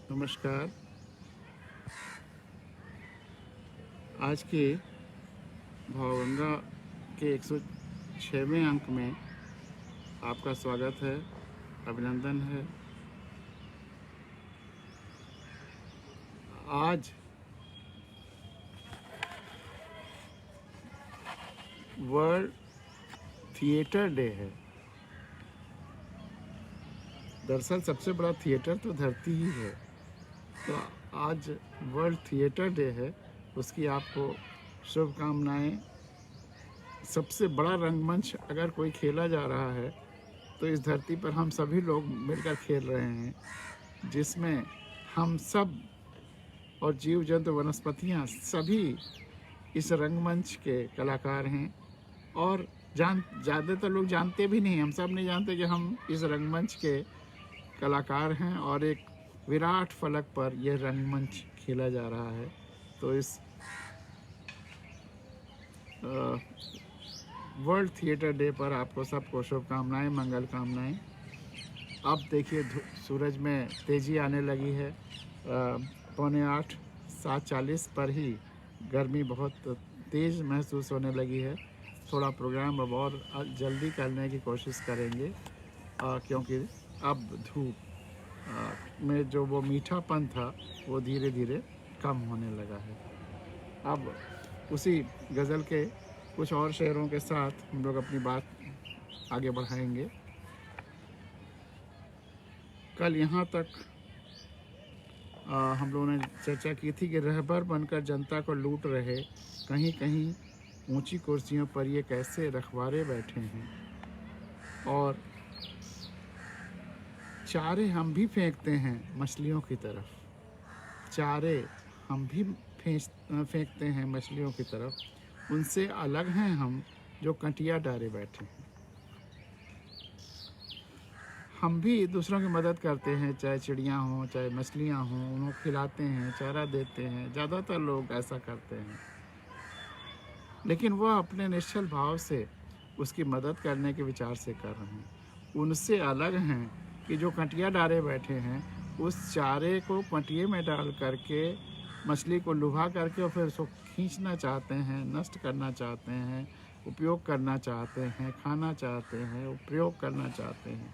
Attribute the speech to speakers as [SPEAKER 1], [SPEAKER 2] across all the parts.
[SPEAKER 1] नमस्कार। आज के भावगंगा के 106वें अंक में आपका स्वागत है, अभिनंदन है। आज वर्ल्ड थिएटर डे है। दरअसल सबसे बड़ा थिएटर तो धरती ही है, तो आज वर्ल्ड थिएटर डे है, उसकी आपको शुभकामनाएं। सबसे बड़ा रंगमंच अगर कोई खेला जा रहा है तो इस धरती पर हम सभी लोग मिलकर खेल रहे हैं, जिसमें हम सब और जीव जंतु वनस्पतियाँ सभी इस रंगमंच के कलाकार हैं। और ज़्यादातर लोग जानते भी नहीं, हम सब नहीं जानते कि हम इस रंगमंच के कलाकार हैं और एक विराट फलक पर यह रंगमंच खेला जा रहा है। तो इस वर्ल्ड थिएटर डे पर आपको सबको शुभकामनाएं, मंगल कामनाएं। अब देखिए सूरज में तेज़ी आने लगी है। 7:45 7:40 पर ही गर्मी बहुत तेज़ महसूस होने लगी है। थोड़ा प्रोग्राम अब और जल्दी करने की कोशिश करेंगे, क्योंकि अब धूप में जो वो मीठापन था वो धीरे धीरे कम होने लगा है। अब उसी गज़ल के कुछ और शेरों के साथ हम लोग अपनी बात आगे बढ़ाएंगे। कल यहाँ तक हम लोगों ने चर्चा की थी कि रहबर बनकर जनता को लूट रहे, कहीं कहीं ऊंची कुर्सियों पर ये कैसे रखवारे बैठे हैं। और चारे हम भी फेंकते हैं मछलियों की तरफ, चारे हम भी फेंकते हैं मछलियों की तरफ, उनसे अलग हैं हम जो कंटिया डारे बैठे हैं। हम भी दूसरों की मदद करते हैं, चाहे चिड़ियाँ हों चाहे मछलियाँ हों, उन्हें खिलाते हैं, चारा देते हैं। ज़्यादातर लोग ऐसा करते हैं, लेकिन वह अपने निश्चल भाव से उसकी मदद करने के विचार से कर रहे हैं। उनसे अलग हैं कि जो कंटिया डारे बैठे हैं, उस चारे को पटिए में डाल करके मछली को लुभा करके और फिर उसको खींचना चाहते हैं, नष्ट करना चाहते हैं, उपयोग करना चाहते हैं, खाना चाहते हैं, उपयोग करना चाहते हैं।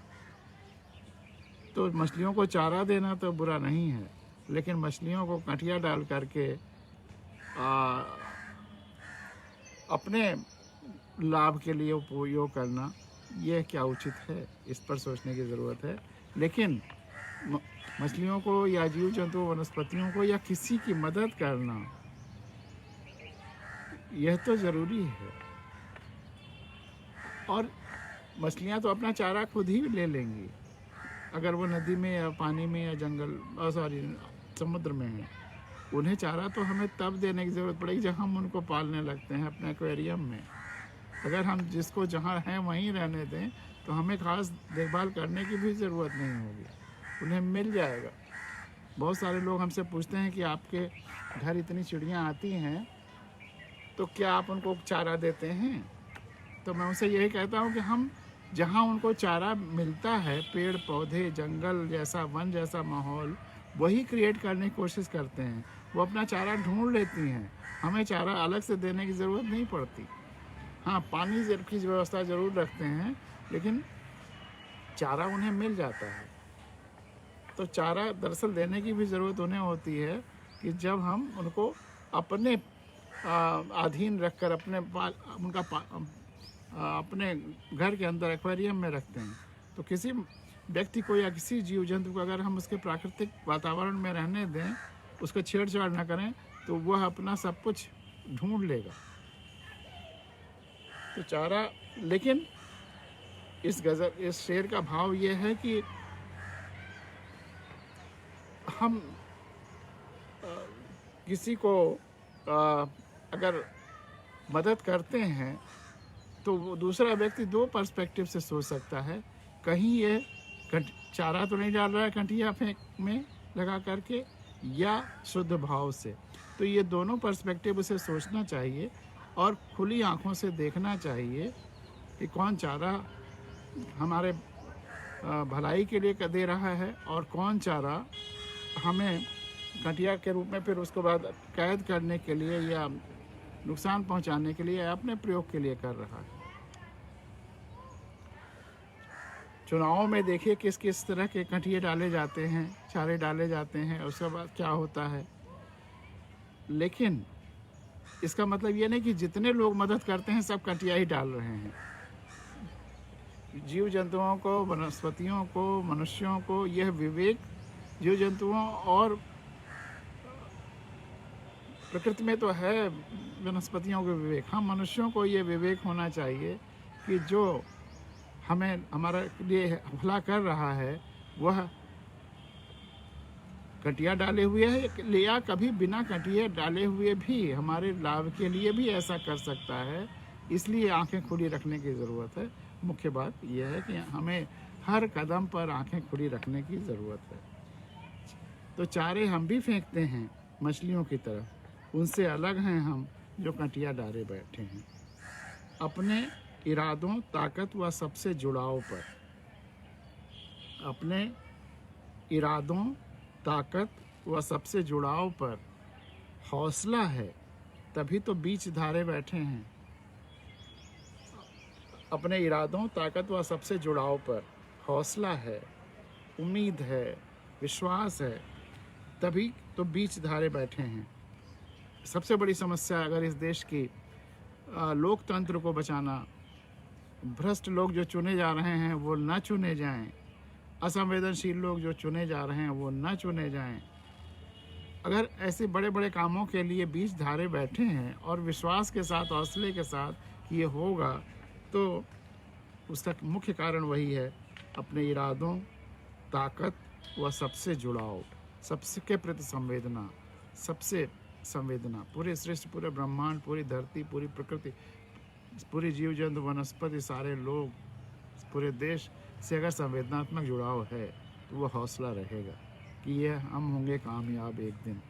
[SPEAKER 1] तो मछलियों को चारा देना तो बुरा नहीं है, लेकिन मछलियों को कंटिया डाल करके अपने लाभ के लिए उपयोग करना, यह क्या उचित है, इस पर सोचने की ज़रूरत है। लेकिन मछलियों को या जीव जंतु वनस्पतियों को या किसी की मदद करना, यह तो ज़रूरी है। और मछलियां तो अपना चारा खुद ही ले लेंगी, अगर वो नदी में या पानी में या जंगल समुद्र में है। उन्हें चारा तो हमें तब देने की ज़रूरत पड़ेगी जब हम उनको पालने लगते हैं अपने एक्वेरियम में। अगर हम जिसको जहाँ हैं वहीं रहने दें तो हमें ख़ास देखभाल करने की भी ज़रूरत नहीं होगी, उन्हें मिल जाएगा। बहुत सारे लोग हमसे पूछते हैं कि आपके घर इतनी चिड़ियाँ आती हैं तो क्या आप उनको चारा देते हैं? तो मैं उनसे यही कहता हूँ कि हम जहाँ उनको चारा मिलता है, पेड़ पौधे, जंगल जैसा, वन जैसा माहौल, वही क्रिएट करने की कोशिश करते हैं। वो अपना चारा ढूंढ लेती हैं, हमें चारा अलग से देने की ज़रूरत नहीं पड़ती। हाँ, पानी की व्यवस्था ज़रूर रखते हैं, लेकिन चारा उन्हें मिल जाता है। तो चारा दरअसल देने की भी ज़रूरत उन्हें होती है कि जब हम उनको अपने अधीन रखकर अपने घर के अंदर एक्वेरियम में रखते हैं। तो किसी व्यक्ति को या किसी जीव जंतु को अगर हम उसके प्राकृतिक वातावरण में रहने दें, उसको छेड़छाड़ ना करें, तो वह अपना सब कुछ ढूंढ लेगा। तो चारा, लेकिन इस शेर का भाव ये है कि हम किसी को अगर मदद करते हैं तो वो दूसरा व्यक्ति दो पर्सपेक्टिव से सोच सकता है। कहीं ये चारा तो नहीं डाल रहा है कंटिया फेंक में लगा करके, या शुद्ध भाव से। तो ये दोनों पर्सपेक्टिव उसे सोचना चाहिए और खुली आंखों से देखना चाहिए कि कौन चारा हमारे भलाई के लिए दे रहा है और कौन चारा हमें घटिया के रूप में फिर उसके बाद कैद करने के लिए या नुकसान पहुंचाने के लिए अपने प्रयोग के लिए कर रहा है। चुनावों में देखिए किस किस तरह के कटिए डाले जाते हैं, चारे डाले जाते हैं, उसके बाद क्या होता है। लेकिन इसका मतलब ये नहीं कि जितने लोग मदद करते हैं सब कटिया ही डाल रहे हैं। जीव जंतुओं को, वनस्पतियों को, मनुष्यों को यह विवेक, जीव जंतुओं और प्रकृति में तो है वनस्पतियों के विवेक, हम मनुष्यों को ये विवेक होना चाहिए कि जो हमें हमारे लिए भला कर रहा है वह कटिया डाले हुए है या कभी बिना कटिया डाले हुए भी हमारे लाभ के लिए भी ऐसा कर सकता है। इसलिए आंखें खुली रखने की ज़रूरत है। मुख्य बात यह है कि हमें हर कदम पर आंखें खुली रखने की ज़रूरत है। तो चारे हम भी फेंकते हैं मछलियों की तरफ, उनसे अलग हैं हम जो कटिया डाले बैठे हैं। अपने इरादों, ताकत व सबसे जुड़ाव पर, अपने इरादों, ताकत व सबसे जुड़ाव पर हौसला है, तभी तो बीच धारे बैठे हैं। अपने इरादों, ताकत व सबसे जुड़ाव पर हौसला है, उम्मीद है, विश्वास है, तभी तो बीच धारे बैठे हैं। सबसे बड़ी समस्या अगर इस देश की लोकतंत्र को बचाना, भ्रष्ट लोग जो चुने जा रहे हैं वो न चुने जाएं, असंवेदनशील लोग जो चुने जा रहे हैं वो न चुने जाएं। अगर ऐसे बड़े बड़े कामों के लिए बीच धारे बैठे हैं और विश्वास के साथ, हौसले के साथ कि ये होगा, तो उसका मुख्य कारण वही है अपने इरादों, ताकत व सबसे जुड़ाव, सबसे के प्रति संवेदना, सबसे संवेदना। पूरे सृष्टि, पूरे ब्रह्मांड, पूरी धरती, पूरी प्रकृति, पूरी जीव जंतु, वनस्पति, सारे लोग, पूरे देश से अगर संवेदनात्मक जुड़ाव है तो वो हौसला रहेगा कि ये हम होंगे कामयाब एक दिन।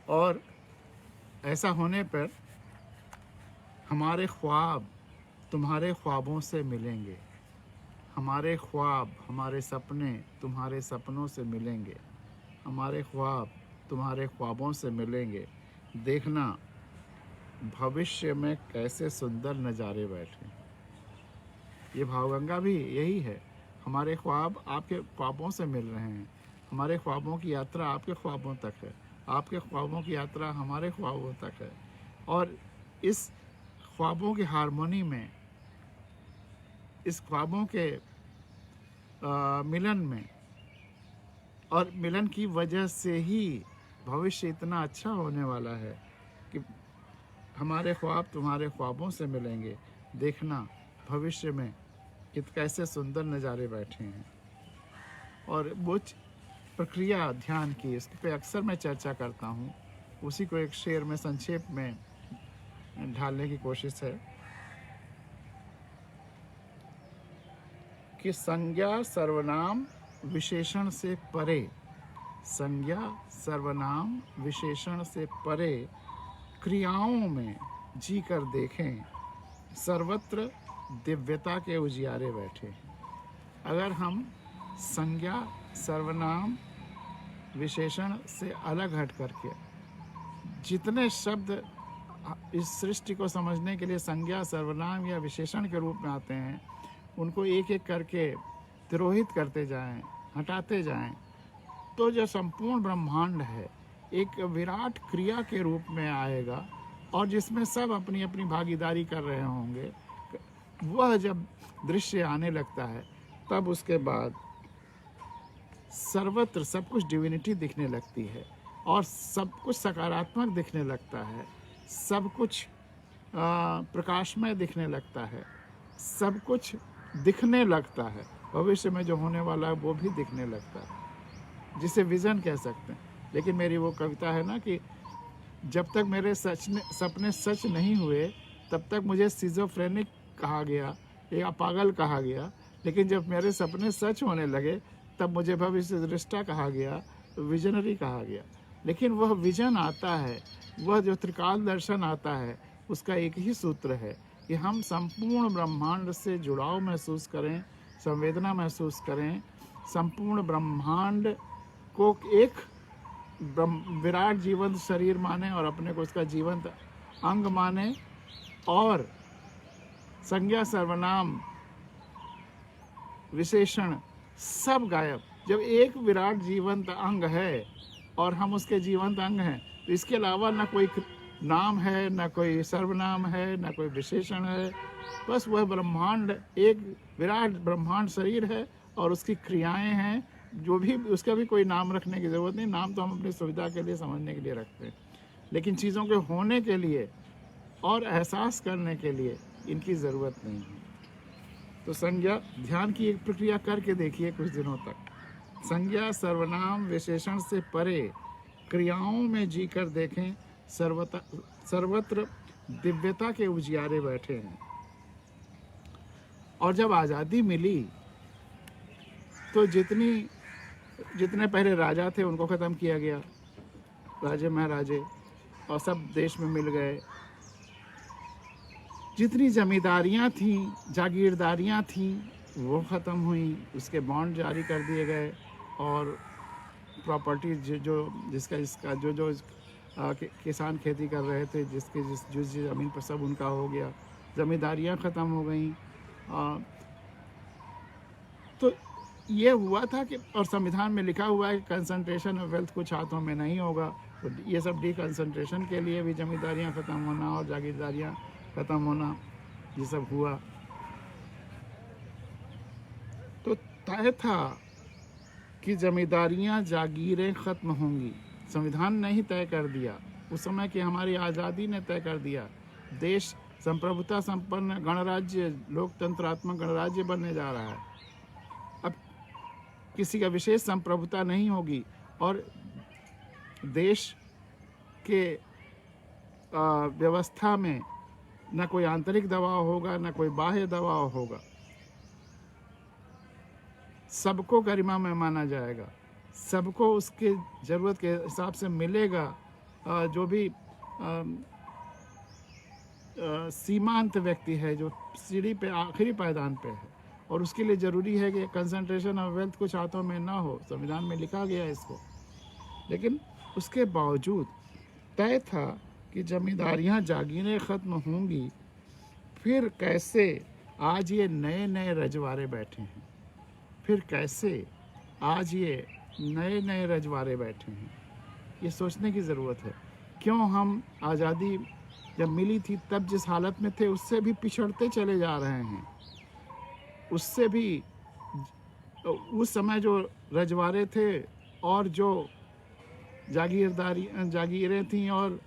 [SPEAKER 1] और ऐसा होने पर हमारे ख्वाब तुम्हारे ख्वाबों से मिलेंगे, हमारे ख्वाब, हमारे सपने तुम्हारे सपनों से मिलेंगे, हमारे ख्वाब तुम्हारे ख्वाबों से मिलेंगे। देखना भविष्य में कैसे सुंदर नज़ारे बैठे। ये भावगंगा भी यही है, हमारे ख्वाब आपके ख्वाबों से मिल रहे हैं, हमारे ख्वाबों की यात्रा आपके ख्वाबों तक है, आपके ख्वाबों की यात्रा हमारे ख्वाबों तक है। और इस ख्वाबों की हारमोनी में, इस ख्वाबों के मिलन में, और मिलन की वजह से ही भविष्य इतना अच्छा होने वाला है कि हमारे ख्वाब तुम्हारे ख्वाबों से मिलेंगे। देखना भविष्य में कैसे सुंदर नज़ारे बैठे हैं। और वो प्रक्रिया ध्यान की, इस पे अक्सर मैं चर्चा करता हूँ, उसी को एक शेर में संक्षेप में ढालने की कोशिश है कि संज्ञा सर्वनाम विशेषण से परे, संज्ञा सर्वनाम विशेषण से परे क्रियाओं में जी कर देखें, सर्वत्र दिव्यता के उजियारे बैठे। अगर हम संज्ञा सर्वनाम विशेषण से अलग हट करके जितने शब्द इस सृष्टि को समझने के लिए संज्ञा, सर्वनाम या विशेषण के रूप में आते हैं, उनको एक एक करके तिरोहित करते जाएं, हटाते जाएं, तो जो संपूर्ण ब्रह्मांड है एक विराट क्रिया के रूप में आएगा और जिसमें सब अपनी अपनी भागीदारी कर रहे होंगे। वह जब दृश्य आने लगता है तब उसके बाद सर्वत्र सब कुछ डिविनिटी दिखने लगती है और सब कुछ सकारात्मक दिखने लगता है, सब कुछ प्रकाशमय दिखने लगता है, सब कुछ दिखने लगता है। भविष्य में जो होने वाला है वो भी दिखने लगता है, जिसे विज़न कह सकते हैं। लेकिन मेरी वो कविता है ना कि जब तक मेरे सपने सच नहीं हुए तब तक मुझे सिजोफ्रेनिक कहा गया या पागल कहा गया, लेकिन जब मेरे सपने सच होने लगे तब मुझे भविष्य दृष्टा कहा गया, विजनरी कहा गया। लेकिन वह विजन आता है, वह जो त्रिकाल दर्शन आता है, उसका एक ही सूत्र है कि हम संपूर्ण ब्रह्मांड से जुड़ाव महसूस करें, संवेदना महसूस करें, संपूर्ण ब्रह्मांड को एक विराट जीवंत शरीर माने और अपने को उसका जीवंत अंग माने, और संज्ञा सर्वनाम विशेषण सब गायब। जब एक विराट जीवंत अंग है और हम उसके जीवंत अंग हैं, तो इसके अलावा न कोई नाम है, न कोई सर्वनाम है, न कोई विशेषण है। बस वह ब्रह्मांड एक विराट ब्रह्मांड शरीर है और उसकी क्रियाएं हैं, जो भी उसका भी कोई नाम रखने की ज़रूरत नहीं। नाम तो हम अपनी सुविधा के लिए, समझने के लिए रखते हैं, लेकिन चीज़ों के होने के लिए और एहसास करने के लिए इनकी ज़रूरत नहीं है। तो संज्ञा ध्यान की एक प्रक्रिया करके देखिए कुछ दिनों तक। संज्ञा सर्वनाम विशेषण से परे क्रियाओं में जीकर देखें, सर्वत्र दिव्यता के उजियारे बैठे हैं। और जब आज़ादी मिली तो जितने पहले राजा थे उनको ख़त्म किया गया, राजे महाराजे, और सब देश में मिल गए। जितनी जमींदारियां थीं, जागीरदारियां थीं, वो ख़त्म हुई, उसके बॉन्ड जारी कर दिए गए, और प्रॉपर्टी जिसका जो किसान खेती कर रहे थे, जिस ज़मीन पर, सब उनका हो गया। जमींदारियां ख़त्म हो गई। तो ये हुआ था कि, और संविधान में लिखा हुआ है कि कंसंट्रेशन ऑफ वेल्थ कुछ हाथों में नहीं होगा। तो ये सब डिकंसंट्रेशन के लिए भी जमींदारियां ख़त्म होना और जागीरदारियां ख़त्म होना, ये सब हुआ। तो तय था कि जमींदारियां जागीरें ख़त्म होंगी। संविधान ने ही तय कर दिया, उस समय की हमारी आज़ादी ने तय कर दिया। देश संप्रभुता संपन्न गणराज्य, लोकतंत्रात्मक गणराज्य बनने जा रहा है। अब किसी का विशेष संप्रभुता नहीं होगी, और देश के व्यवस्था में न कोई आंतरिक दबाव होगा, न कोई बाह्य दबाव होगा। सबको गरिमा में माना जाएगा, सबको उसके ज़रूरत के हिसाब से मिलेगा। जो भी सीमांत व्यक्ति है, जो सीढ़ी पे आखिरी पायदान पे है, और उसके लिए ज़रूरी है कि कंसंट्रेशन ऑफ वेल्थ कुछ हाथों में ना हो। संविधान में लिखा गया है इसको। लेकिन उसके बावजूद तय था कि जमींदारियां जागीरें ख़त्म होंगी। फिर कैसे आज ये नए नए रजवाड़े बैठे हैं, फिर कैसे आज ये नए नए रजवाड़े बैठे हैं, ये सोचने की ज़रूरत है। क्यों हम आज़ादी जब मिली थी तब जिस हालत में थे, उससे भी पिछड़ते चले जा रहे हैं। उससे भी, उस समय जो रजवाड़े थे और जो जागीरें थीं और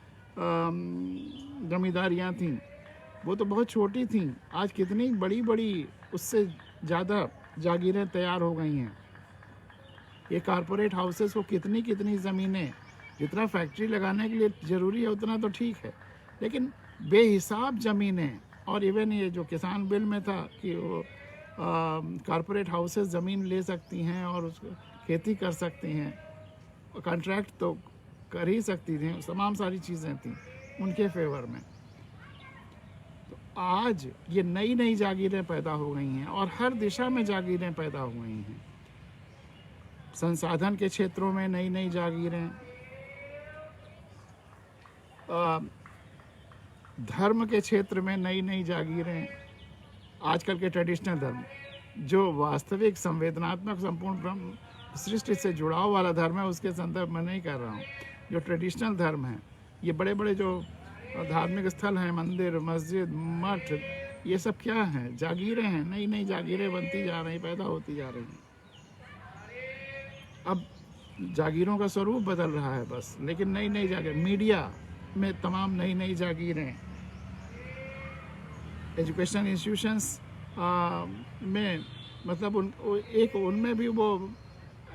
[SPEAKER 1] जमींदारियां थीं, वो तो बहुत छोटी थीं। आज कितनी बड़ी बड़ी, उससे ज़्यादा जागीरें तैयार हो गई हैं। ये कारपोरेट हाउसेस को कितनी कितनी ज़मीनें, जितना फैक्ट्री लगाने के लिए ज़रूरी है उतना तो ठीक है, लेकिन बेहिसाब ज़मीनें। और इवन ये जो किसान बिल में था कि वो कारपोरेट हाउसेस ज़मीन ले सकती हैं और उसको खेती कर सकती हैं, कॉन्ट्रैक्ट तो कर ही सकती थी, तमाम सारी चीज़ें थी उनके फेवर में। तो आज ये नई नई जागीरें पैदा हो गई हैं, और हर दिशा में जागीरें पैदा हो गई हैं। संसाधन के क्षेत्रों में नई नई जागीरें, धर्म के क्षेत्र में नई नई जागीरें। आजकल के ट्रेडिशनल धर्म, जो वास्तविक संवेदनात्मक संपूर्ण ब्रह्म सृष्टि से जुड़ाव वाला धर्म है, उसके संदर्भ में नहीं कर रहा हूँ। जो ट्रेडिशनल धर्म है, ये बड़े बड़े जो धार्मिक स्थल हैं, मंदिर, मस्जिद, मठ, ये सब क्या हैं? जागीरें हैं। नई नई जागीरें बनती जा रही, पैदा होती जा रही हैं। अब जागीरों का स्वरूप बदल रहा है बस, लेकिन नई नई जागीर। मीडिया में तमाम नई नई जागीरें, एजुकेशनल इंस्टीट्यूशंस में, मतलब उनमें भी वो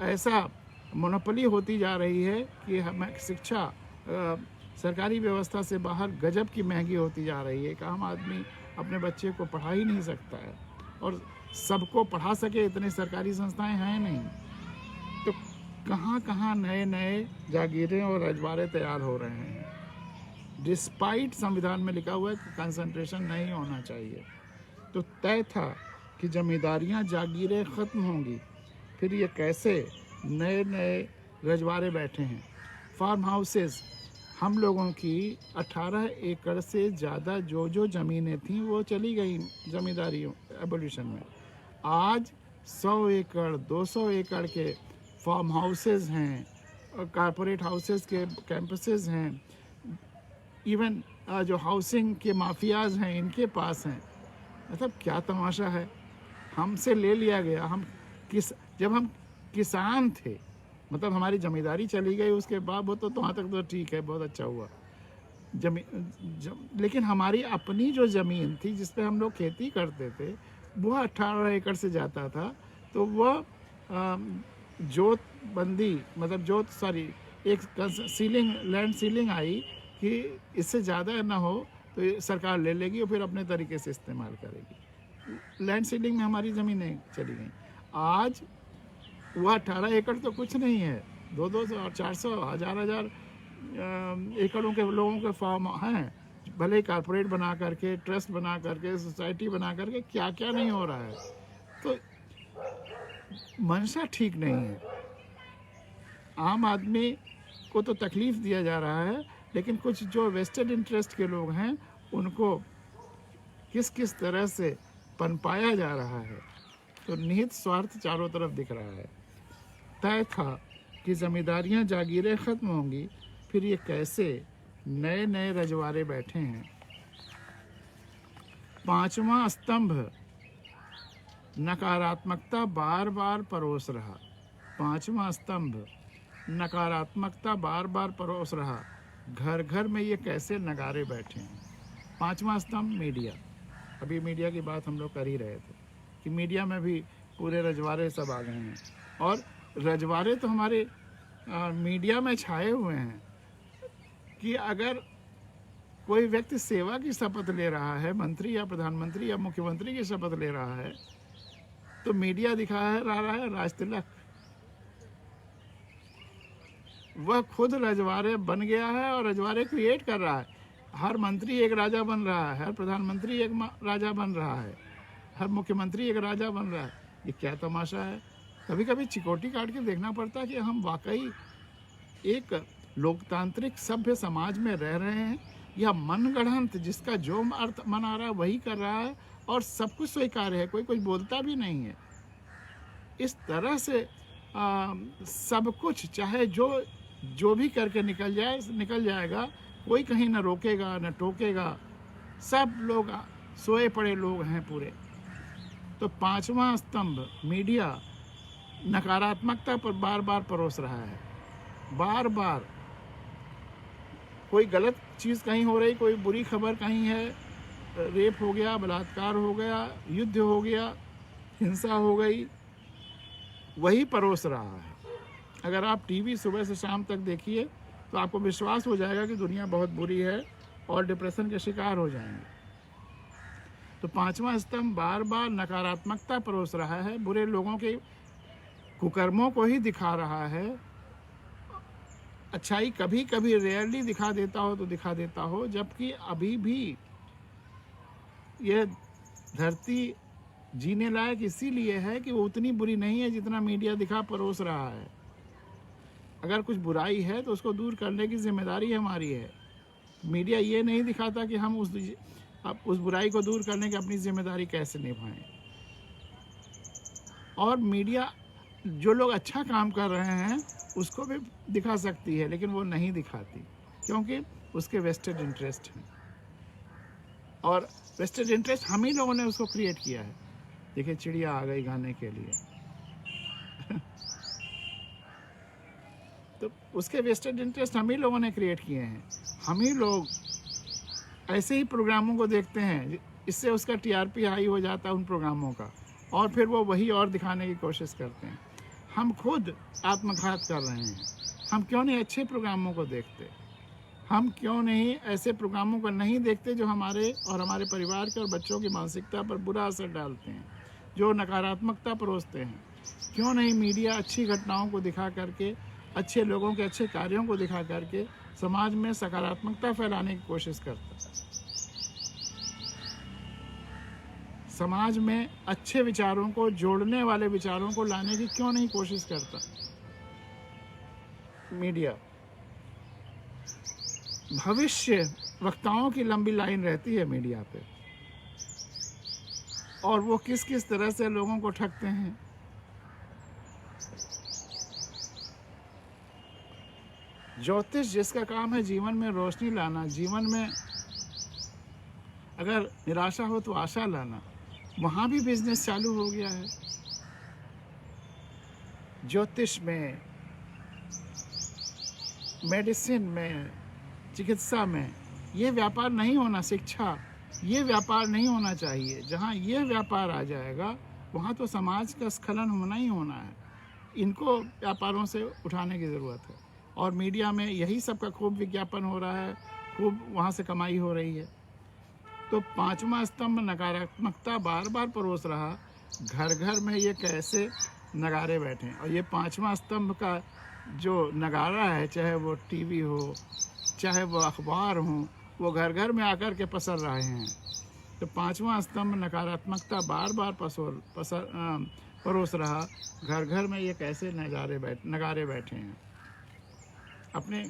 [SPEAKER 1] ऐसा मोनोपोली होती जा रही है कि हमें शिक्षा सरकारी व्यवस्था से बाहर गजब की महंगी होती जा रही है। एक आम आदमी अपने बच्चे को पढ़ा ही नहीं सकता है, और सबको पढ़ा सके इतनी सरकारी संस्थाएं हैं नहीं। तो कहाँ कहाँ नए नए जागीरें और रजवाड़े तैयार हो रहे हैं। डिस्पाइट संविधान में लिखा हुआ है कि कंसंट्रेशन नहीं होना चाहिए। तो तय था कि जमींदारियां जागीरें ख़त्म होंगी, फिर ये कैसे नए नए रजवाड़े बैठे हैं। फार्म हाउसेस, हम लोगों की 18 एकड़ से ज़्यादा जो ज़मीनें थीं वो चली गई ज़मींदारियों एवोल्यूशन में। आज 100 एकड़ 200 एकड़ के फार्म हाउसेस हैं, कारपोरेट हाउसेस के कैंपसेस हैं, इवन जो हाउसिंग के माफियाज हैं इनके पास हैं। मतलब क्या तमाशा है, हमसे ले लिया गया। जब हम किसान थे, मतलब हमारी जमींदारी चली गई उसके बाद वो तो वहाँ तक तो ठीक है, बहुत अच्छा हुआ। लेकिन हमारी अपनी जो ज़मीन थी जिस पे हम लोग खेती करते थे वो 18 एकड़ से जाता था, तो वह जोत बंदी मतलब एक लैंड सीलिंग आई कि इससे ज़्यादा ना हो तो ये सरकार ले लेगी और फिर अपने तरीके से इस्तेमाल करेगी। लैंड सीलिंग में हमारी ज़मीनें चली गई। आज वह 18 एकड़ तो कुछ नहीं है, 200 और 400 हजार एकड़ों के लोगों के फार्म हैं, भले ही कारपोरेट बना करके, ट्रस्ट बना करके, सोसाइटी बना करके, क्या क्या नहीं हो रहा है। तो मंशा ठीक नहीं है। आम आदमी को तो तकलीफ दिया जा रहा है, लेकिन कुछ जो वेस्टेड इंटरेस्ट के लोग हैं उनको किस किस तरह से पनपाया जा रहा है। तो निहित स्वार्थ चारों तरफ दिख रहा है। तय था कि जमींदारियां जागीरें ख़त्म होंगी, फिर ये कैसे नए नए रजवाड़े बैठे हैं। पांचवा स्तंभ नकारात्मकता बार बार परोस रहा। पांचवा स्तंभ नकारात्मकता बार बार परोस रहा। घर घर में ये कैसे नगारे बैठे हैं। पांचवा स्तंभ मीडिया। अभी मीडिया की बात हम लोग कर ही रहे थे कि मीडिया में भी पूरे रजवाड़े सब आ गए हैं, और रजवाड़े तो हमारे मीडिया में छाए हुए हैं कि अगर कोई व्यक्ति सेवा की शपथ ले रहा है, मंत्री या प्रधानमंत्री या मुख्यमंत्री की शपथ ले रहा है, तो मीडिया दिखा रहा है राज तिलक। वह खुद रजवाड़े बन गया है और रजवाड़े क्रिएट कर रहा है। हर मंत्री एक राजा बन रहा है, हर प्रधानमंत्री एक राजा बन रहा है, हर मुख्यमंत्री एक राजा बन रहा है। ये क्या तमाशा है। कभी कभी चिकोटी काट के देखना पड़ता है कि हम वाकई एक लोकतांत्रिक सभ्य समाज में रह रहे हैं, या मनगढ़ंत जिसका जो अर्थ मन आ रहा है वही कर रहा है और सब कुछ स्वीकार्य है, कोई कुछ बोलता भी नहीं है। इस तरह से सब कुछ चाहे जो भी करके निकल जाएगा, कोई कहीं न रोकेगा न टोकेगा। सब लोग सोए पड़े लोग हैं पूरे। तो पांचवा स्तंभ मीडिया नकारात्मकता पर बार बार परोस रहा है। बार बार कोई गलत चीज़ कहीं हो रही, कोई बुरी खबर कहीं है, रेप हो गया, बलात्कार हो गया, युद्ध हो गया, हिंसा हो गई, वही परोस रहा है। अगर आप टीवी सुबह से शाम तक देखिए तो आपको विश्वास हो जाएगा कि दुनिया बहुत बुरी है और डिप्रेशन के शिकार हो जाएंगे। तो पांचवा स्तंभ बार बार नकारात्मकता परोस रहा है, बुरे लोगों के कुकर्मों को ही दिखा रहा है। अच्छाई कभी कभी रेयरली दिखा देता हो तो दिखा देता हो, जबकि अभी भी यह धरती जीने लायक इसीलिए है कि वो उतनी बुरी नहीं है जितना मीडिया दिखा परोस रहा है। अगर कुछ बुराई है तो उसको दूर करने की जिम्मेदारी हमारी है। मीडिया ये नहीं दिखाता कि हम उस बुराई को दूर करने की अपनी जिम्मेदारी कैसे निभाएं। और मीडिया जो लोग अच्छा काम कर रहे हैं उसको भी दिखा सकती है, लेकिन वो नहीं दिखाती क्योंकि उसके वेस्टेड इंटरेस्ट हैं, और वेस्टेड इंटरेस्ट हम ही लोगों ने उसको क्रिएट किया है। देखिए चिड़िया आ गई गाने के लिए तो उसके वेस्टेड इंटरेस्ट हम ही लोगों ने क्रिएट किए हैं। हम ही लोग ऐसे ही प्रोग्रामों को देखते हैं, इससे उसका टीआरपी हाई हो जाता है उन प्रोग्रामों का, और फिर वो वही और दिखाने की कोशिश करते हैं। हम खुद आत्मघात कर रहे हैं। हम क्यों नहीं अच्छे प्रोग्रामों को देखते? हम क्यों नहीं ऐसे प्रोग्रामों को नहीं देखते जो हमारे और हमारे परिवार के और बच्चों की मानसिकता पर बुरा असर डालते हैं, जो नकारात्मकता परोसते हैं? क्यों नहीं मीडिया अच्छी घटनाओं को दिखा करके, अच्छे लोगों के अच्छे कार्यों को दिखा करके समाज में सकारात्मकता फैलाने की कोशिश करता है? समाज में अच्छे विचारों को, जोड़ने वाले विचारों को लाने की क्यों नहीं कोशिश करता मीडिया? भविष्य वक्ताओं की लंबी लाइन रहती है मीडिया पे, और वो किस किस तरह से लोगों को ठगते हैं। ज्योतिष जिसका काम है जीवन में रोशनी लाना, जीवन में अगर निराशा हो तो आशा लाना, वहाँ भी बिजनेस चालू हो गया है। ज्योतिष में, मेडिसिन में, चिकित्सा में ये व्यापार नहीं होना, शिक्षा ये व्यापार नहीं होना चाहिए। जहाँ ये व्यापार आ जाएगा वहाँ तो समाज का स्खलन होना ही होना है। इनको व्यापारों से उठाने की ज़रूरत है, और मीडिया में यही सब का खूब विज्ञापन हो रहा है, खूब वहाँ से कमाई हो रही है। तो पांचवा स्तंभ नकारात्मकता बार बार परोस रहा, घर घर में ये कैसे नगारे बैठे। और ये पांचवा स्तंभ का जो नगारा है, चाहे वो टीवी हो, चाहे वो अखबार हो, वो घर घर में आकर के पसर रहे हैं। तो पांचवा स्तंभ नकारात्मकता बार बार परोस रहा, घर घर में ये कैसे नगारे बैठे हैं। अपने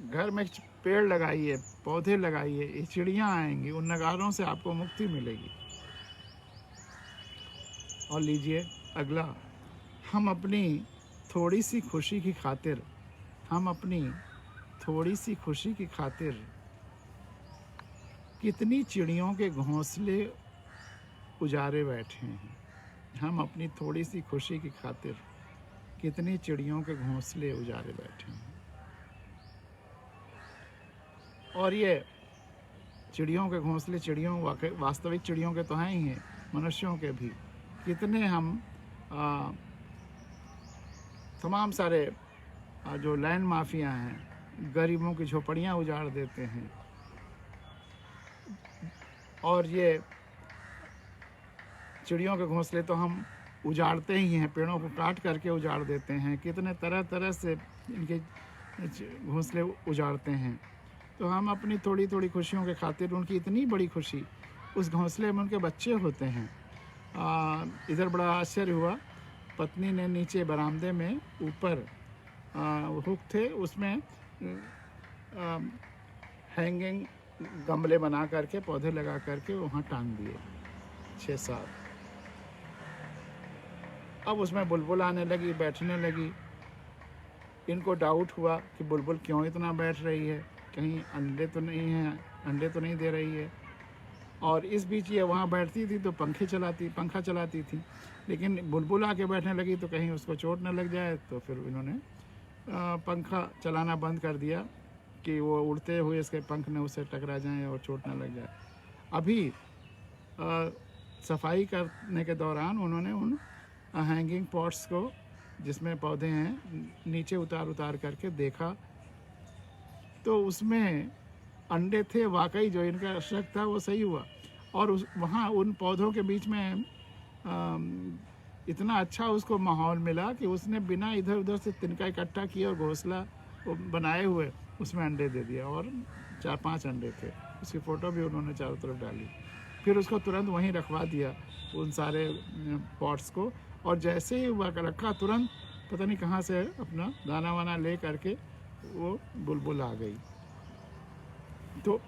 [SPEAKER 1] घर में पेड़ लगाइए, पौधे लगाइए, ये चिड़ियाँ आएंगी, उन नगारों से आपको मुक्ति मिलेगी। और लीजिए अगला, हम अपनी थोड़ी सी खुशी की खातिर, हम अपनी थोड़ी सी खुशी की खातिर कितनी चिड़ियों के घोंसले उजारे बैठे हैं। हम अपनी थोड़ी सी खुशी की खातिर कितनी चिड़ियों के घोंसले उजारे बैठे हैं। और ये चिड़ियों के घोंसले, चिड़ियों वास्तविक चिड़ियों के तो हैं ही हैं, मनुष्यों के भी। कितने हम तमाम सारे जो लैंड माफिया हैं, गरीबों की झोपड़ियाँ उजाड़ देते हैं, और ये चिड़ियों के घोंसले तो हम उजाड़ते ही हैं, पेड़ों को काट करके उजाड़ देते हैं। कितने तरह तरह से इनके घोंसले उजाड़ते हैं। तो हम अपनी थोड़ी थोड़ी खुशियों के खातिर, उनकी इतनी बड़ी खुशी, उस घोंसले में उनके बच्चे होते हैं। इधर बड़ा आश्चर्य हुआ, पत्नी ने नीचे बरामदे में ऊपर हुक थे, उसमें हैंगिंग गमले बना करके, पौधे लगा करके वहाँ टांग दिए 6-7। अब उसमें बुलबुल आने लगी, बैठने लगी। इनको डाउट हुआ कि बुलबुल क्यों इतना बैठ रही है, कहीं अंडे तो नहीं हैं, अंडे तो नहीं दे रही है। और इस बीच ये वहाँ बैठती थी तो पंखा चलाती थी, लेकिन बुलबुल आके बैठने लगी तो कहीं उसको चोट न लग जाए। तो फिर इन्होंने पंखा चलाना बंद कर दिया कि वो उड़ते हुए इसके पंख ने उससे टकरा जाएं और चोट न लग जाए। अभी सफाई करने के दौरान उन्होंने उन हैंगिंग पॉट्स को, जिसमें पौधे हैं, नीचे उतार करके देखा तो उसमें अंडे थे। वाकई जो इनका शक था वो सही हुआ। और वहाँ उन पौधों के बीच में इतना अच्छा उसको माहौल मिला कि उसने बिना इधर उधर से तिनका इकट्ठा किया और घोंसला बनाए हुए उसमें अंडे दे दिया। और 4-5 अंडे थे, उसकी फ़ोटो भी उन्होंने चारों तरफ डाली। फिर उसको तुरंत वहीं रखवा दिया, उन सारे पॉट्स को। और जैसे ही वह रखा, तुरंत पता नहीं कहाँ से अपना दाना वाना ले करके वो बुलबुल आ गई। तो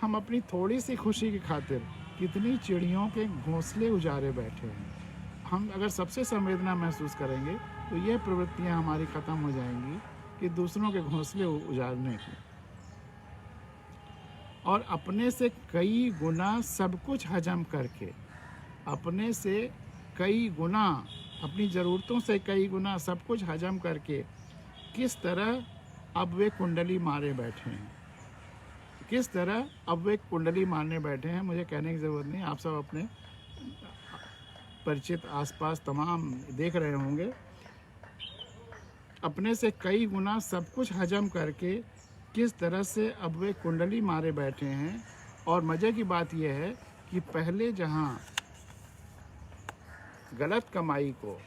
[SPEAKER 1] हम अपनी थोड़ी सी खुशी की खातिर कितनी चिड़ियों के घोंसले उजारे बैठे हैं। हम अगर सबसे संवेदना महसूस करेंगे तो ये प्रवृत्तियां हमारी ख़त्म हो जाएंगी कि दूसरों के घोंसले उजाड़ने की। और अपने से कई गुना सब कुछ हजम करके, अपने से कई गुना, अपनी ज़रूरतों से कई गुना सब कुछ हजम करके किस तरह अब वे कुंडली मारे बैठे हैं, किस तरह अब वे कुंडली मारने बैठे हैं। मुझे कहने की ज़रूरत नहीं, आप सब अपने परिचित आसपास तमाम देख रहे होंगे। अपने से कई गुना सब कुछ हजम करके किस तरह से अब वे कुंडली मारे बैठे हैं। और मज़े की बात यह है कि पहले जहां गलत कमाई को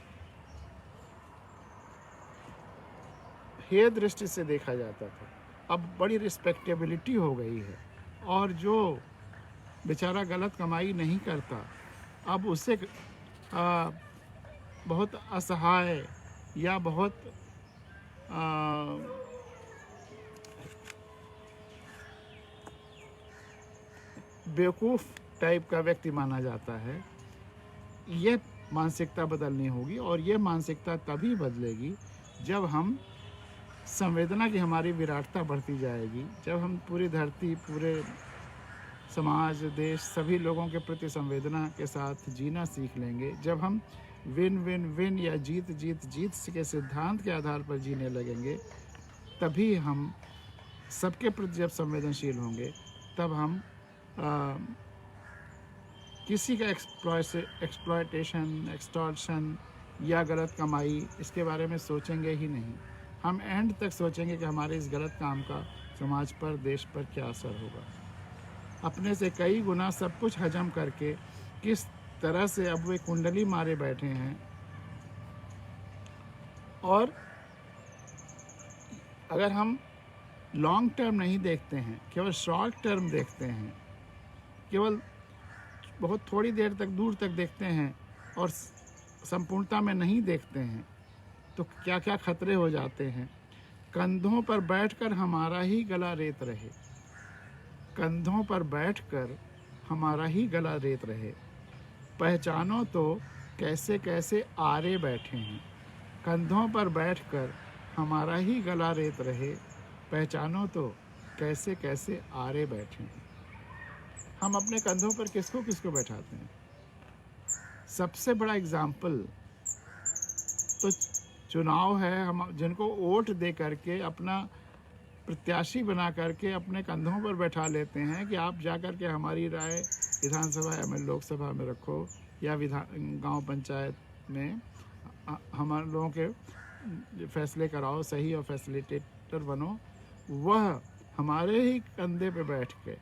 [SPEAKER 1] हेय दृष्टि से देखा जाता था, अब बड़ी रिस्पेक्टेबिलिटी हो गई है। और जो बेचारा गलत कमाई नहीं करता, अब उससे बहुत असहाय या बहुत बेवकूफ़ टाइप का व्यक्ति माना जाता है। ये मानसिकता बदलनी होगी, और ये मानसिकता तभी बदलेगी जब हम संवेदना की हमारी विराटता बढ़ती जाएगी, जब हम पूरी धरती, पूरे समाज, देश, सभी लोगों के प्रति संवेदना के साथ जीना सीख लेंगे, जब हम विन विन विन या जीत जीत जीत के सिद्धांत के आधार पर जीने लगेंगे, तभी हम सबके प्रति जब संवेदनशील होंगे, तब हम किसी का एक्सप्लॉयटेशन, एक्सटॉर्शन या गलत कमाई, इसके बारे में सोचेंगे ही नहीं। हम एंड तक सोचेंगे कि हमारे इस गलत काम का समाज पर, देश पर क्या असर होगा। अपने से कई गुना सब कुछ हजम करके किस तरह से अब वे कुंडली मारे बैठे हैं, और अगर हम लॉन्ग टर्म नहीं देखते हैं, केवल शॉर्ट टर्म देखते हैं, केवल बहुत थोड़ी देर तक, दूर तक देखते हैं और संपूर्णता में नहीं देखते हैं, तो क्या क्या खतरे हो जाते हैं। कंधों पर बैठकर हमारा ही गला रेत रहे, कंधों पर बैठकर हमारा ही गला रेत रहे, पहचानो तो कैसे कैसे आरे बैठे हैं। कंधों पर बैठकर हमारा ही गला रेत रहे, पहचानो तो कैसे कैसे आरे बैठे हैं। हम अपने कंधों पर किसको किसको बैठाते हैं? सबसे बड़ा एग्जाम्पल तो चुनाव है। हम जिनको वोट दे करके अपना प्रत्याशी बना करके अपने कंधों पर बैठा लेते हैं कि आप जा कर के हमारी राय विधानसभा या लोकसभा में रखो, या गांव पंचायत में हमारे लोगों के फैसले कराओ, सही और फैसिलिटेटर बनो। वह हमारे ही कंधे पे बैठ के,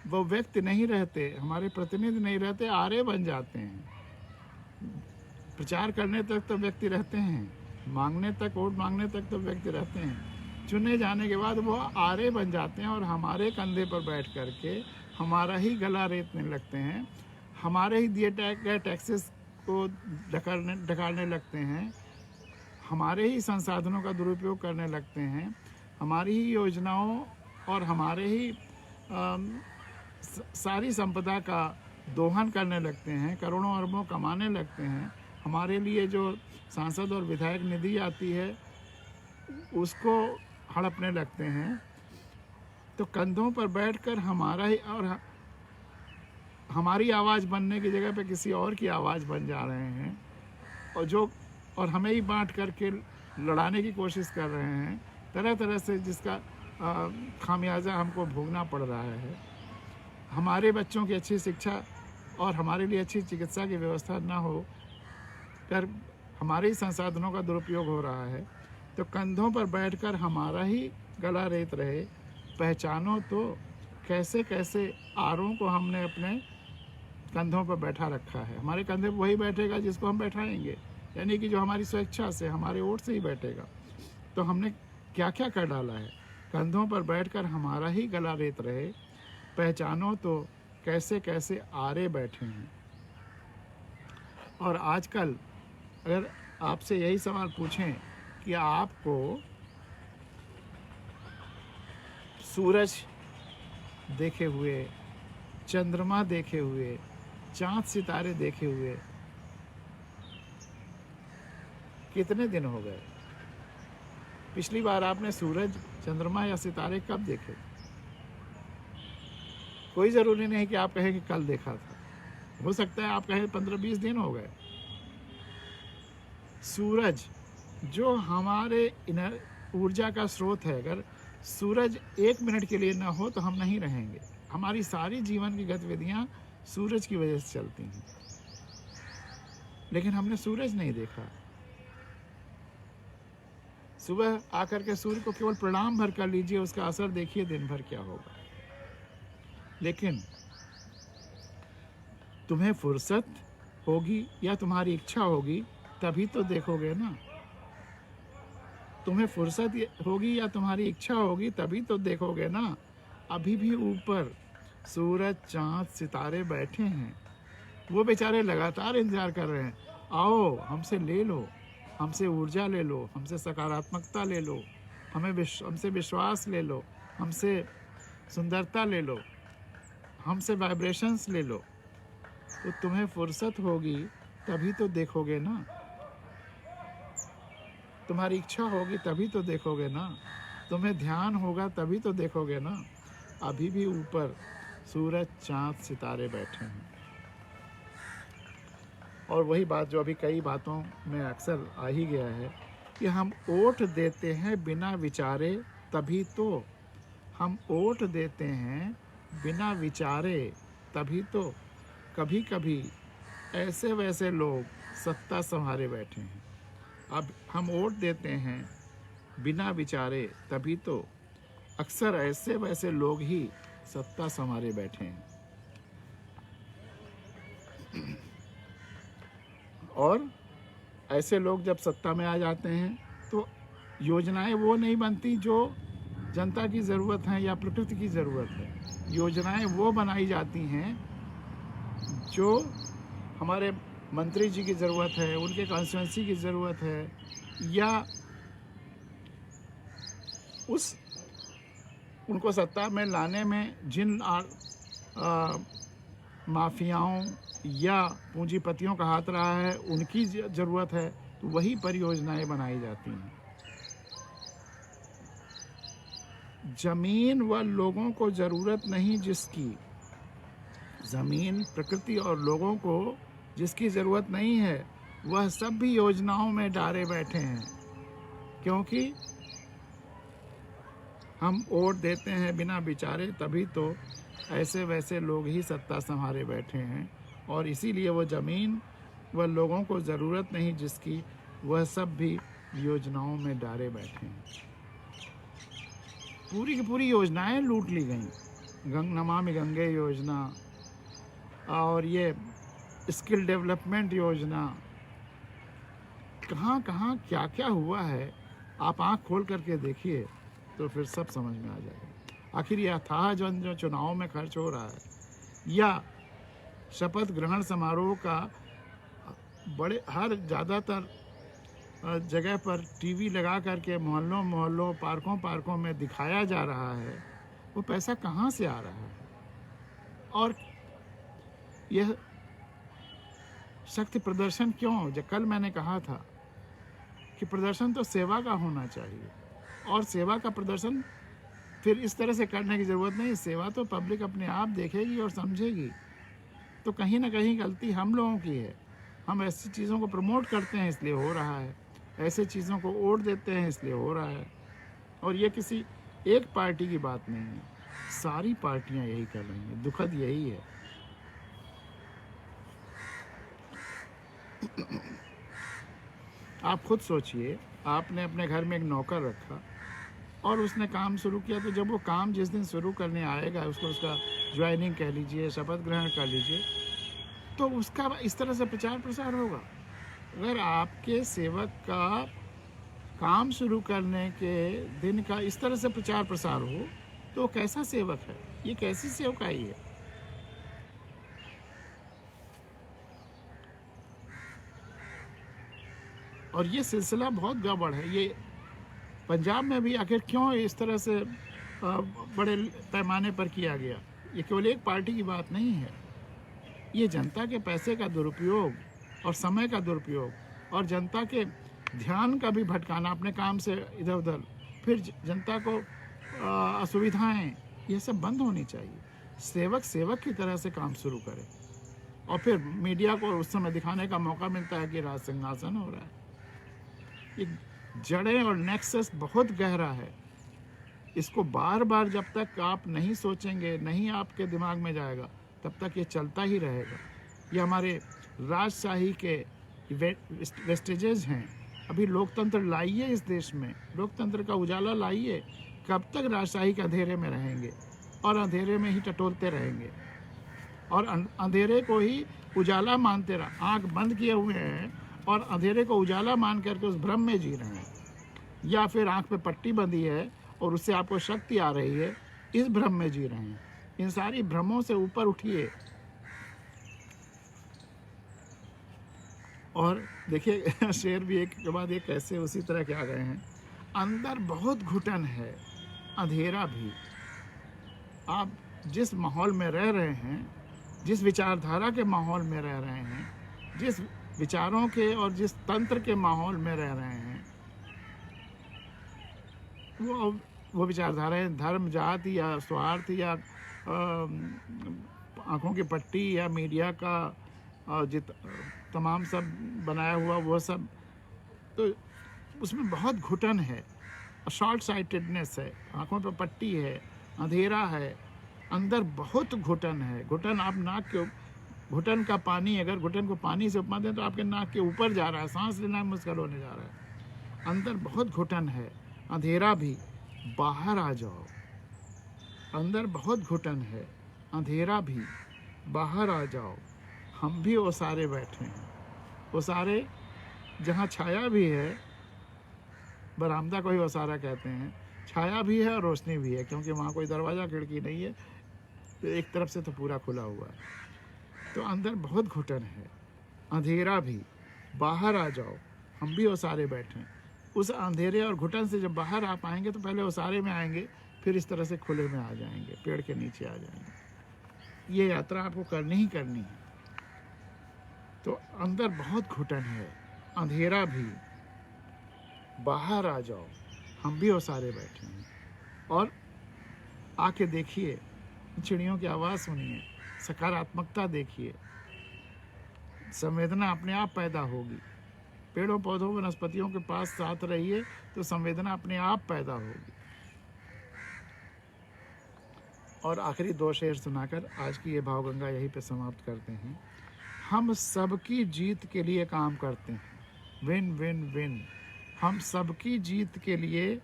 [SPEAKER 1] वो व्यक्ति नहीं रहते, हमारे प्रतिनिधि नहीं रहते, आरे बन जाते हैं। प्रचार करने तक तो व्यक्ति रहते हैं, मांगने तक, वोट मांगने तक तो व्यक्ति रहते हैं, चुने जाने के बाद वो आरे बन जाते हैं और हमारे कंधे पर बैठ करके हमारा ही गला रेतने लगते हैं, हमारे ही दिए गए टैक्सेस को ढकालने लगते हैं, हमारे ही संसाधनों का दुरुपयोग करने लगते हैं, हमारी ही योजनाओं और हमारे ही सारी संपदा का दोहन करने लगते हैं, करोड़ों अरबों कमाने लगते हैं। हमारे लिए जो सांसद और विधायक निधि आती है उसको हड़पने लगते हैं। तो कंधों पर बैठकर हमारा ही, और हमारी आवाज़ बनने की जगह पे किसी और की आवाज़ बन जा रहे हैं, और हमें ही बांट करके लड़ाने की कोशिश कर रहे हैं, तरह तरह से, जिसका खामियाजा हमको भोगना पड़ रहा है। हमारे बच्चों की अच्छी शिक्षा और हमारे लिए अच्छी चिकित्सा की व्यवस्था ना हो कर हमारे ही संसाधनों का दुरुपयोग हो रहा है। तो कंधों पर बैठकर हमारा ही गला रेत रहे, पहचानो तो कैसे कैसे आरों को हमने अपने कंधों पर बैठा रखा है। हमारे कंधे पर वही बैठेगा जिसको हम बैठाएंगे, यानी कि जो हमारी स्वेच्छा से, हमारे वोट से ही बैठेगा। तो हमने क्या क्या कर डाला है? कंधों पर बैठकर हमारा ही गला रेत रहे, पहचानो तो कैसे कैसे आरे बैठे हैं। और आजकल अगर आपसे यही सवाल पूछें कि आपको सूरज देखे हुए, चंद्रमा देखे हुए, चांद सितारे देखे हुए कितने दिन हो गए? पिछली बार आपने सूरज, चंद्रमा या सितारे कब देखे? कोई ज़रूरी नहीं कि आप कहें कि कल देखा था, हो सकता है आप कहें 15-20 दिन हो गए। सूरज जो हमारे ऊर्जा का स्रोत है, अगर सूरज 1 मिनट के लिए ना हो तो हम नहीं रहेंगे। हमारी सारी जीवन की गतिविधियां सूरज की वजह से चलती हैं, लेकिन हमने सूरज नहीं देखा। सुबह आकर के सूर्य को केवल प्रणाम भर कर लीजिए, उसका असर देखिए दिन भर क्या होगा। लेकिन तुम्हें फुर्सत होगी या तुम्हारी इच्छा होगी तभी तो देखोगे ना। तुम्हें फुर्सत होगी या तुम्हारी इच्छा होगी तभी तो देखोगे ना। अभी भी ऊपर सूरज, चांद, सितारे बैठे हैं, वो बेचारे लगातार इंतज़ार कर रहे हैं, आओ हमसे ले लो, हमसे ऊर्जा ले लो, हमसे सकारात्मकता ले लो, हमसे विश्वास ले लो, हमसे सुंदरता ले लो, हमसे वाइब्रेशंस ले लो। तो तुम्हें फुर्सत होगी तभी तो देखोगे ना, तुम्हारी इच्छा होगी तभी तो देखोगे ना, तुम्हें ध्यान होगा तभी तो देखोगे ना। अभी भी ऊपर सूरज चांद सितारे बैठे हैं। और वही बात जो अभी कई बातों में अक्सर आ ही गया है कि हम वोट देते हैं बिना विचारे तभी तो, हम वोट देते हैं बिना विचारे तभी तो कभी कभी ऐसे वैसे लोग सत्ता संभाले बैठे हैं। अब हम वोट देते हैं बिना विचारे तभी तो अक्सर ऐसे वैसे लोग ही सत्ता संभाले बैठे हैं। और ऐसे लोग जब सत्ता में आ जाते हैं तो योजनाएं वो नहीं बनती जो जनता की ज़रूरत है या प्रकृति की ज़रूरत है। योजनाएं वो बनाई जाती हैं जो हमारे मंत्री जी की ज़रूरत है, उनके कॉन्स्टिट्यूंसी की ज़रूरत है, या उनको सत्ता में लाने में जिन माफियाओं या पूंजीपतियों का हाथ रहा है उनकी ज़रूरत है, तो वही परियोजनाएं बनाई जाती हैं। जमीन व लोगों को ज़रूरत नहीं जिसकी, ज़मीन प्रकृति और लोगों को जिसकी ज़रूरत नहीं है वह सब भी योजनाओं में डाले बैठे हैं, क्योंकि हम वोट देते हैं बिना विचारे तभी तो ऐसे वैसे लोग ही सत्ता संभाले बैठे हैं। और इसीलिए वो ज़मीन व लोगों को ज़रूरत नहीं जिसकी वह सब भी योजनाओं में डाले बैठे हैं। पूरी की पूरी योजनाएं लूट ली गई। नमामि गंगे योजना और ये स्किल डेवलपमेंट योजना, कहाँ कहाँ क्या क्या हुआ है आप आँख खोल करके देखिए तो फिर सब समझ में आ जाएगा। आखिर यह अथाह जो चुनाव में खर्च हो रहा है या शपथ ग्रहण समारोह का बड़े हर ज़्यादातर जगह पर टीवी लगा करके मोहल्लों पार्कों में दिखाया जा रहा है, वो पैसा कहाँ से आ रहा है। और यह शक्ति प्रदर्शन क्यों, जो कल मैंने कहा था कि प्रदर्शन तो सेवा का होना चाहिए, और सेवा का प्रदर्शन फिर इस तरह से करने की ज़रूरत नहीं। सेवा तो पब्लिक अपने आप देखेगी और समझेगी। तो कहीं ना कहीं गलती हम लोगों की है। हम ऐसी चीज़ों को प्रमोट करते हैं इसलिए हो रहा है, ऐसे चीज़ों को वोट देते हैं इसलिए हो रहा है। और ये किसी एक पार्टी की बात नहीं है, सारी पार्टियां यही कर रही हैं। दुखद यही है। आप खुद सोचिए, आपने अपने घर में एक नौकर रखा और उसने काम शुरू किया, तो जब वो काम जिस दिन शुरू करने आएगा उसका ज्वाइनिंग कह लीजिए, शपथ ग्रहण कर लीजिए, तो उसका इस तरह से प्रचार प्रसार होगा। अगर आपके सेवक का काम शुरू करने के दिन का इस तरह से प्रचार प्रसार हो तो कैसा सेवक है, ये कैसी सेवकाई है। और ये सिलसिला बहुत गड़बड़ है। ये पंजाब में भी आखिर क्यों इस तरह से बड़े पैमाने पर किया गया। ये केवल एक पार्टी की बात नहीं है, ये जनता के पैसे का दुरुपयोग और समय का दुरुपयोग और जनता के ध्यान का भी भटकाना अपने काम से इधर उधर, फिर जनता को असुविधाएं, ये सब बंद होनी चाहिए। सेवक की तरह से काम शुरू करे और फिर मीडिया को उस समय दिखाने का मौका मिलता है कि राज सिंहासन हो रहा है। ये जड़ें और नेक्सस बहुत गहरा है। इसको बार बार जब तक आप नहीं सोचेंगे, नहीं आपके दिमाग में जाएगा, तब तक ये चलता ही रहेगा। ये हमारे राजशाही के वेस्टेजेस हैं। अभी लोकतंत्र लाइए इस देश में, लोकतंत्र का उजाला लाइए। कब तक राजशाही के अंधेरे में रहेंगे और अंधेरे में ही टटोलते रहेंगे और अंधेरे को ही उजाला मानते रह, आँख बंद किए हुए हैं और अंधेरे को उजाला मान करके उस भ्रम में जी रहे हैं, या फिर आँख पे पट्टी बंधी है और उससे आपको शक्ति आ रही है, इस भ्रम में जी रहे हैं। इन सारी भ्रमों से ऊपर उठिए और देखिए शेर भी एक के बाद एक कैसे उसी तरह के आ गए हैं। अंदर बहुत घुटन है, अंधेरा भी। आप जिस माहौल में रह रहे हैं, जिस विचारधारा के माहौल में रह रहे हैं, जिस विचारों के और जिस तंत्र के माहौल में रह रहे हैं, वो विचारधाराएं धर्म, जाति या स्वार्थ या आँखों की पट्टी या मीडिया का तमाम सब बनाया हुआ वो सब, तो उसमें बहुत घुटन है, शॉर्ट साइटेडनेस है, आँखों पर पट्टी है, अंधेरा है, अंदर बहुत घुटन है। घुटन आप नाक के घुटन का पानी, अगर घुटन को पानी से उपमा दें तो आपके नाक के ऊपर जा रहा है, सांस लेना मुश्किल होने जा रहा है। अंदर बहुत घुटन है, अंधेरा भी, बाहर आ जाओ। अंदर बहुत घुटन है, अंधेरा भी, बाहर आ जाओ। हम भी ओसारे बैठे हैं, ओसारे जहाँ छाया भी है, बरामदा को ही ओसारा कहते हैं, छाया भी है और रोशनी भी है, क्योंकि वहाँ कोई दरवाज़ा खिड़की नहीं है, तो एक तरफ से तो पूरा खुला हुआ है। तो अंदर बहुत घुटन है, अंधेरा भी, बाहर आ जाओ। हम भी ओसारे बैठे हैं। उस अंधेरे और घुटन से जब बाहर आ पाएंगे तो पहले ओसारे में आएंगे, फिर इस तरह से खुले में आ जाएंगे, पेड़ के नीचे आ जाएंगे। ये यात्रा आपको करनी ही करनी है। तो अंदर बहुत घुटन है, अंधेरा भी, बाहर आ जाओ। हम भी ओसारे बैठे हैं। और आके देखिए, चिड़ियों की आवाज़ सुनिए, सकारात्मकता देखिए, संवेदना अपने आप पैदा होगी। पेड़ों पौधों वनस्पतियों के पास साथ रहिए तो संवेदना अपने आप पैदा होगी। और आखिरी 2 शेर सुनाकर आज की ये भावगंगा यहीं पे समाप्त करते हैं। हम सबकी जीत के लिए काम करते हैं, विन विन विन। हम सबकी जीत के लिए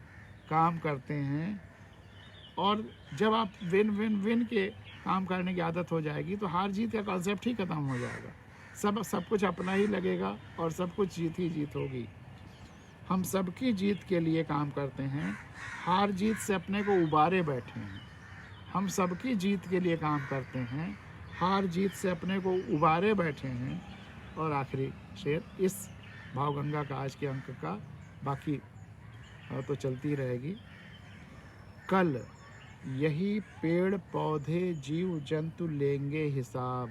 [SPEAKER 1] काम करते हैं। और जब आप विन विन विन के काम करने की आदत हो जाएगी तो हार जीत का कॉन्सेप्ट ही ख़त्म हो जाएगा। सब कुछ अपना ही लगेगा और सब कुछ जीत ही जीत होगी। हम सबकी जीत के लिए काम करते हैं, हार जीत से अपने को उबारे बैठे हैं। हम सबकी जीत के लिए काम करते हैं, हार जीत से अपने को उबारे बैठे हैं। और आखिरी शेर इस भावगंगा का, आज के अंक का, बाकी तो चलती रहेगी। कल यही पेड़ पौधे जीव जंतु लेंगे हिसाब।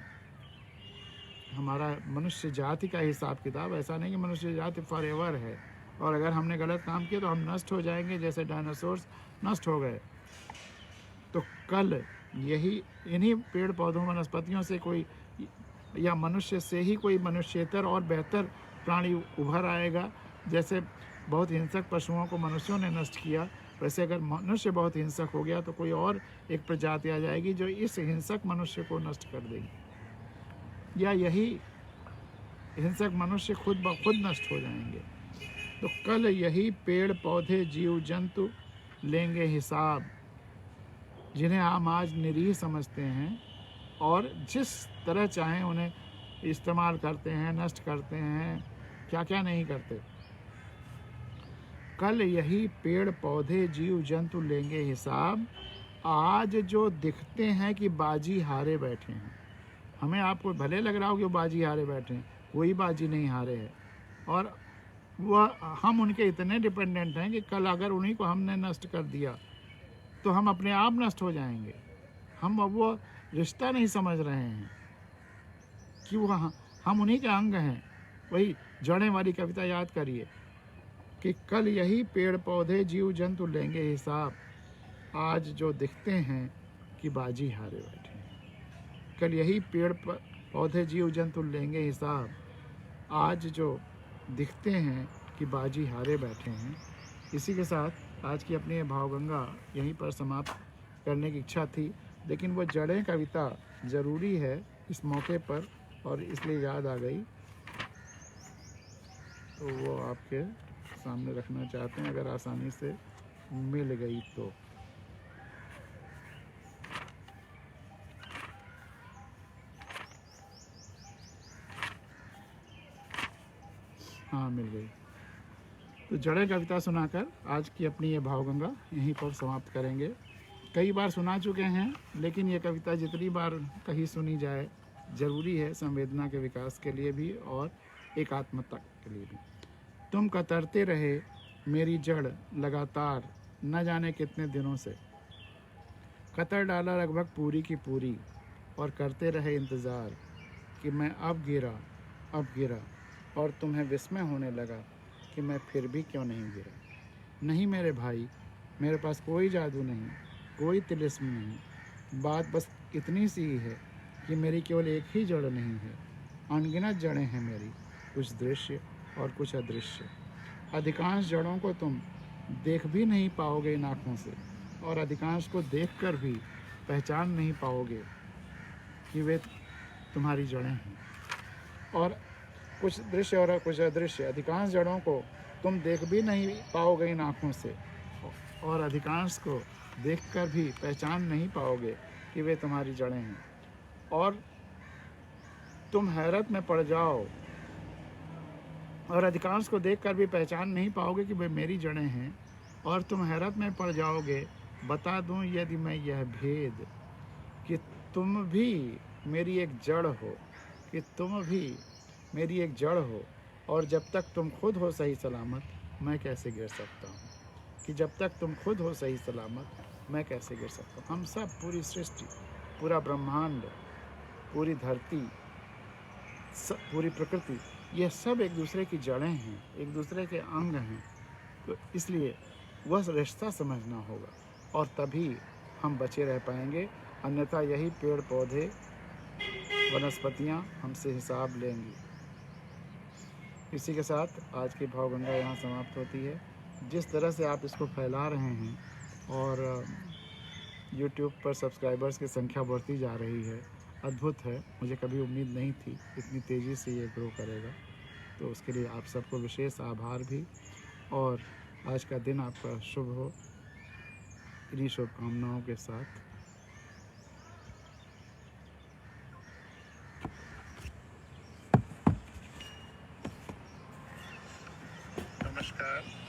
[SPEAKER 1] हमारा मनुष्य जाति का हिसाब किताब, ऐसा नहीं कि मनुष्य जाति फॉरएवर है और अगर हमने गलत काम किया तो हम नष्ट हो जाएंगे, जैसे डायनासोर्स नष्ट हो गए। तो कल यही इन्हीं पेड़ पौधों वनस्पतियों से कोई, या मनुष्य से ही कोई मनुष्येतर और बेहतर प्राणी उभर आएगा। जैसे बहुत हिंसक पशुओं को मनुष्यों ने नष्ट किया, वैसे अगर मनुष्य बहुत हिंसक हो गया तो कोई और एक प्रजाति आ जाएगी जो इस हिंसक मनुष्य को नष्ट कर देगी, या यही हिंसक मनुष्य खुद ब खुद नष्ट हो जाएंगे। तो कल यही पेड़ पौधे जीव जंतु लेंगे हिसाब, जिन्हें हम आज निरीह समझते हैं और जिस तरह चाहें उन्हें इस्तेमाल करते हैं, नष्ट करते हैं, क्या क्या नहीं करते। कल यही पेड़ पौधे जीव जंतु लेंगे हिसाब, आज जो दिखते हैं कि बाजी हारे बैठे हैं। हमें आपको भले लग रहा हो कि वो बाजी हारे बैठे हैं, कोई बाजी नहीं हारे है। और वह हम उनके इतने डिपेंडेंट हैं कि कल अगर उन्हीं को हमने नष्ट कर दिया तो हम अपने आप नष्ट हो जाएंगे। हम अब वो रिश्ता नहीं समझ रहे हैं कि वो हम उन्हीं के अंग हैं। वही जड़ें वाली कविता याद करिए कि कल यही पेड़ पौधे जीव जंतु लेंगे हिसाब, आज जो दिखते हैं कि बाजी हारे बैठे हैं। कल यही पेड़ पौधे जीव जंतु लेंगे हिसाब, आज जो दिखते हैं कि बाजी हारे बैठे हैं। इसी के साथ आज की अपनी भावगंगा यहीं पर समाप्त करने की इच्छा थी, लेकिन वो जड़ें कविता ज़रूरी है इस मौके पर और इसलिए याद आ गई, तो वो आपके सामने रखना चाहते हैं अगर आसानी से मिल गई तो। हाँ, मिल गई। तो जड़ें कविता सुनाकर आज की अपनी ये भावगंगा यहीं पर समाप्त करेंगे। कई बार सुना चुके हैं, लेकिन ये कविता जितनी बार कहीं सुनी जाए ज़रूरी है संवेदना के विकास के लिए भी और एकात्मता के लिए भी। तुम कतरते रहे मेरी जड़ लगातार न जाने कितने दिनों से, कतर डाला लगभग पूरी की पूरी, और करते रहे इंतज़ार कि मैं अब गिरा, और तुम्हें विस्मय होने लगा कि मैं फिर भी क्यों नहीं गिरा। नहीं मेरे भाई, मेरे पास कोई जादू नहीं, कोई तिलिस्म नहीं। बात बस इतनी सी ही है कि मेरी केवल एक ही जड़ नहीं है, अनगिनत जड़ें हैं मेरी, कुछ दृश्य और कुछ अदृश्य। अधिकांश जड़ों को तुम देख भी नहीं पाओगे इन आँखों से, और अधिकांश को देखकर भी पहचान नहीं पाओगे कि वे तुम्हारी जड़ें हैं। और कुछ दृश्य और कुछ अदृश्य, अधिकांश जड़ों को तुम देख भी नहीं पाओगे इन आँखों से, और अधिकांश को देखकर भी पहचान नहीं पाओगे कि वे तुम्हारी जड़ें हैं। और तुम हैरत में पड़ जाओ, और अधिकांश को देखकर भी पहचान नहीं पाओगे कि वे मेरी जड़ें हैं, और तुम हैरत में पड़ जाओगे। बता दूं यदि मैं यह भेद कि तुम भी मेरी एक जड़ हो, कि तुम भी मेरी एक जड़ हो, और जब तक तुम खुद हो सही सलामत मैं कैसे गिर सकता हूँ, कि जब तक तुम खुद हो सही सलामत मैं कैसे गिर सकता हूँ। हम सब, पूरी सृष्टि, पूरा ब्रह्मांड, पूरी धरती, पूरी प्रकृति, ये सब एक दूसरे की जड़ें हैं, एक दूसरे के अंग हैं। तो इसलिए वह रिश्ता समझना होगा, और तभी हम बचे रह पाएंगे। अन्यथा यही पेड़ पौधे, वनस्पतियाँ हमसे हिसाब लेंगी। इसी के साथ आज की भावगंगा यहाँ समाप्त होती है। जिस तरह से आप इसको फैला रहे हैं, और YouTube पर सब्सक्राइबर्स की संख्या बढ़ती जा रही है, अद्भुत है। मुझे कभी उम्मीद नहीं थी इतनी तेज़ी से ये ग्रो करेगा। तो उसके लिए आप सबको विशेष आभार भी, और आज का दिन आपका शुभ हो, इन्हीं शुभकामनाओं के साथ। नमस्कार।